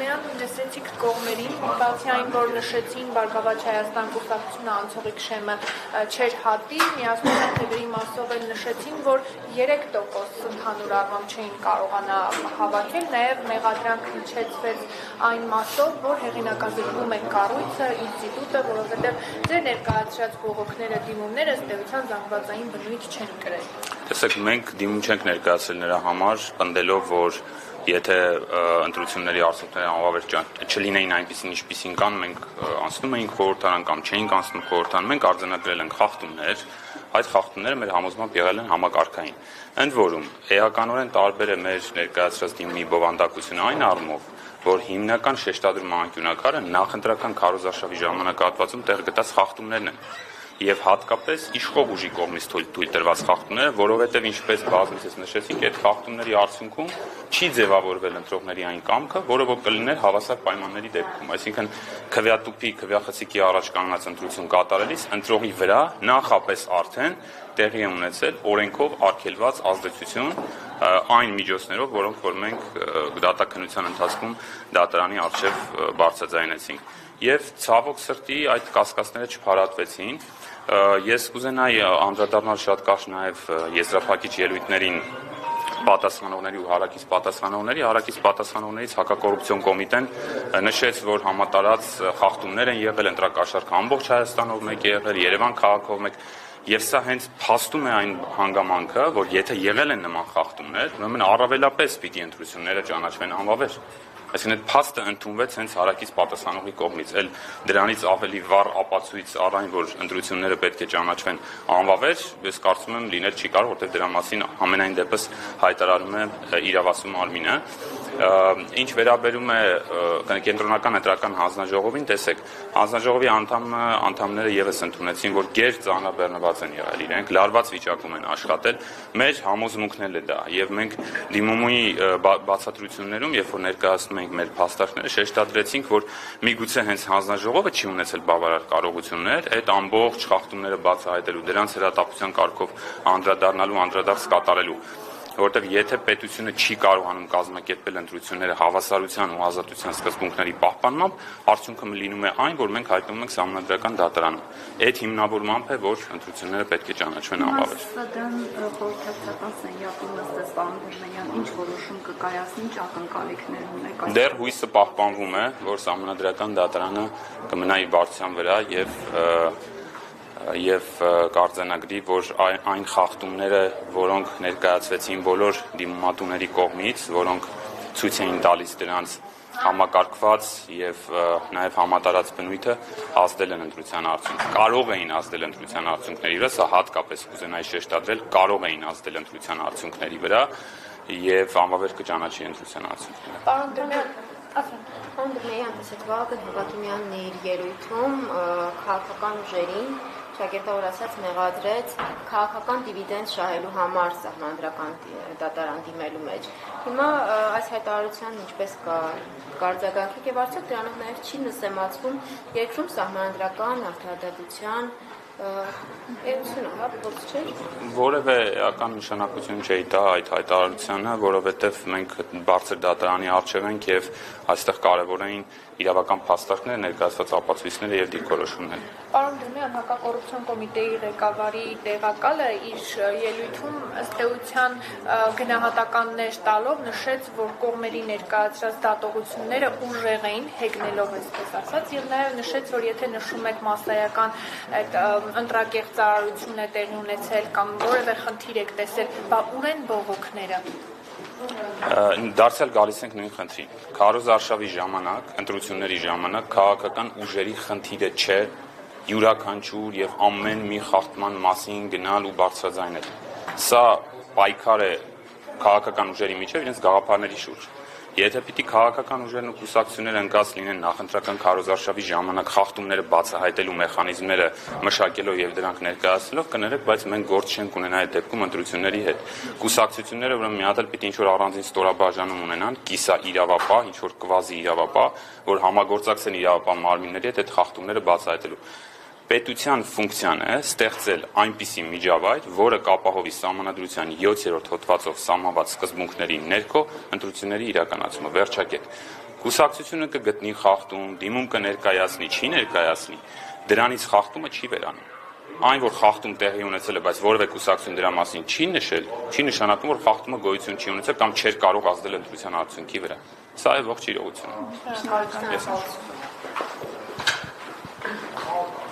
Անդրեան, լսեցիք կողմերին, բացի այն, որ նշեցին Բարգավաճ Հայաստան կուսակցությունը Անցողիկ Շեմը չէր հատի, միասնական թվերի մասով էլ նշեցին, որ 3% ընդհանուր առմամբ չէին կարողանա հավաքել, նաև մեղադրանք հնչեցվեց այն մասով, որ հեղինակազրկվում է կառույցը, ինստիտուտը, որովհետև ձեր ներկայացրած բողոքները, դիմումները ըստ էության զանգվածային բնույթ չեն կրել։ Տեսեք, մենք դիմում չենք ներկայացրել նրա համար, պնդելով, որ եթե ընտրությունների արդյունքները անվավեր չլինեին այնպիսին, ինչպիսին կան, մենք անցնում էինք խորհրդարան կամ չէինք անցնում խորհրդարան, մենք արձանագրել ենք խախտումներ, այդ խախտումները մեր համոզմամբ եղել են համակարգային։ Ընդ որում, էականորեն տարբեր է մեր ներկայացրած դիմումի բովանդակությունը այն առումով, որ հիմնական շեշտադրում անկյունակարը նախընտրական քարոզարշավի ժամանակահատվածում տեղ գտած խախտումներն են եւ հատկապես իշխող ուժի կողմից թույլ տրված խախտումները, որովհետեւ ինչպես բազմիցս նշեցինք, այդ խախտումների արդյունքում չի ձևավորվել ընտրողների այն կամքը, որը որ կլիներ հավասար պայմանների դեպքում, այսինքն քվեատուփի, քվեախցիկի առաջ կանգնած ընտրություն կատարելիս ընտրողի վրա նախապես արդեն տեղի է ունեցել օրենքով արգելված ազդեցություն այն միջոցներով, որոնք որ մենք դատաքննության ընթացքում դատարանի առջև բարձրաձայնեցինք։ Եվ ցավոք սրտի այդ կասկածները չփարատվեցին։ Ես կուզենայի անդրադառնալ շատ կարճ նաև եզրափակիչ ելույթներին պատասխանողների ու հարակից պատասխանողներից հակակոռուպցիոն կոմիտեն նշեց, որ համատարած խախտումներ են եղել, ընտրակաշառքը ամբողջ Հայաստանով մեկ է եղել, Երևան քաղաքով մեկ, եւ սա հենց փաստում է այն հանգամանքը, որ եթե եղել են նման խախտումներ, ուրեմն առավելապես պիտի ընտրությունները ճանաչվեն անվավեր։ Այսինքն այդ փաստը ընդունվեց հենց հարակից պատասխանողի կողմից, էլ դրանից ավելի վառ ապացույց առ այն, որ ընտրությունները պետք է ճանաչվեն անվավեր, ես կարծում եմ լինել չի կարող, որտեղ դրա մասին ամենայն դեպս հայտարարում է իրավասու մարմինը։ Ինչ վերաբերում է կենտրոնական ընտրական հանձնաժողովին, տեսեք, հանձնաժողովի անդամները եւս ընդունեցին, որ գեր ծանրաբեռնված են եղել իրենք, լարված վիճակում են աշխատել, մեր համոզմունքն էլ է դա, եւ մենք դիմումի բացատրություններում, երբ որ ներկայացնում ենք մեր փաստարկները, շեշտադրեցինք, որ միգուցե հենց հանձնաժողովը չի ունեցել բավարար կարողություններ այդ ամբողջ խախտումները բացահայտելու, դրանց հրատապության կարգով անդրադարձ կատարելու, որտեղ եթե պետությունը չի կարողանում կազմակերպել ընտրությունները հավասարության ու ազատության սկզբունքների պահպանմամբ, արդյունքը լինում է այն, որ մենք հայտնվում ենք սահմանադրական դատարանում։ Այդ հիմնավորմամբ է, որ ընտրությունները պետք է ճանաչվեն անվավեր։ Դրան խորհրդատվական սենյակում ըստ պարոն Դերմենյան ինչ որոշում կկայացնի, ինչ ակնկալիքներ ունեք։ Դեռ հույսը պահպանվում է, որ սահմանադրական դատարանը կմնա իր բարձրության վրա եւ կարձանագրի, որ այն խախտումները, որոնք ներկայացվեցին բոլոր դիմումատուների կողմից, որոնք ցույց էին տալիս դրանց համակարգված եւ նաեւ համատարած բնույթը, ազդել են ընտրության արդյունքներին, կարող էին ազդել ընտրության արդյունքների վրա, սա հատկապես կուզենայի շեշտադրել, կարող էին ազդել ընտրության արդյունքների վրա եւ անվավեր կճանաչի ընտրության արդյունքները։ Պարոն Դերմենյան, ասած Վահագն Հովհաննիսյանն իր ելույթում քաղաքական ուժերին շակերտավոր ասած մեղադրեց քաղաքական դիվիդենդ շահելու համար սահմանադրական դատարան դիմելու մեջ։ Հիմա այս հայտարարության ինչպես կարձագանքեք եւ արդյոք դրանով նաեւ չի նսեմացվում երկրում սահմանադրական արդարադատության որևէ էական նշանակություն չէի տա այդ հայտարարությանը, որովհետև մենք բարձր դատարանի առջև ենք եւ այստեղ կարևոր էին իրավական փաստարկները, ներկայացված ապացույցները եւ դիրքորոշումները։ Պարոն Դերմենյան, հակակոռուպցիոն կոմիտեի ղեկավարի տեղակալը իր ելույթում ըստ էության գնահատականներ տալով նշեց, որ կողմերի ներկայացրած դատողությունները ուժեղ էին, հեգնելով այսպես ասած, եւ նաեւ նշեց, որ եթե նշում եք մասսայական այդ ընտրակեղծարարություն է տեղի ունեցել կամ որևէ խնդիր եք տեսել, բա ուր են բողոքները։ Դարձյալ գալիս ենք նույն խնդրին։ Քարոզարշավի ժամանակ, ընտրությունների ժամանակ քաղաքական ուժերի խնդիրը չէ յուրաքանչյուր եւ ամեն մի խախտման մասին գնալ ու բարձրաձայնել։ Սա պայքար է քաղաքական ուժերի միջև իրենց գաղափարների շուրջ։ Եթե պիտի քաղաքական ուժերն ու կուսակցությունները ընկած լինեն նախընտրական քարոզարշավի ժամանակ խախտումները բացահայտելու մեխանիզմները մշակելով եւ դրանք ներկայացնելով, կներեք, բայց մենք գործ չենք ունենա այդ դեպքում ընտրությունների հետ։ Կուսակցությունները ուրեմն մի հատ էլ պիտի ինչ-որ առանձին ստորաբաժանում ունենան, կիսա իրավապահ, ինչ-որ կվազի իրավապահ, որ համագործակցեն իրավապահ մարմինների հետ այդ խախտումները բացահայտելու։ Պետության ֆունկցիան է ստեղծել այնպիսի միջավայր, որը կապահովի սահմանադրության 7-րդ հոդվածով սահմանված սկզբունքների ներքո ընտրությունների իրականացումը։ Վերջակետ։ Կուսակցությունը կգտնի խախտում, դիմում կներկայացնի, չի ներկայացնի, դրանից խախտումը չի վերանում։ Այն, որ խախտում տեղի ունեցել է, բայց որևէ կուսակցություն դրա մասին չի նշել, չի նշանակում, որ խախտումը գոյություն չի ունեցել կամ չէր կարող ազդել ընտրության արդյունքի վրա։ Սա է ողջ իրողությունը։ Շնորհակալություն։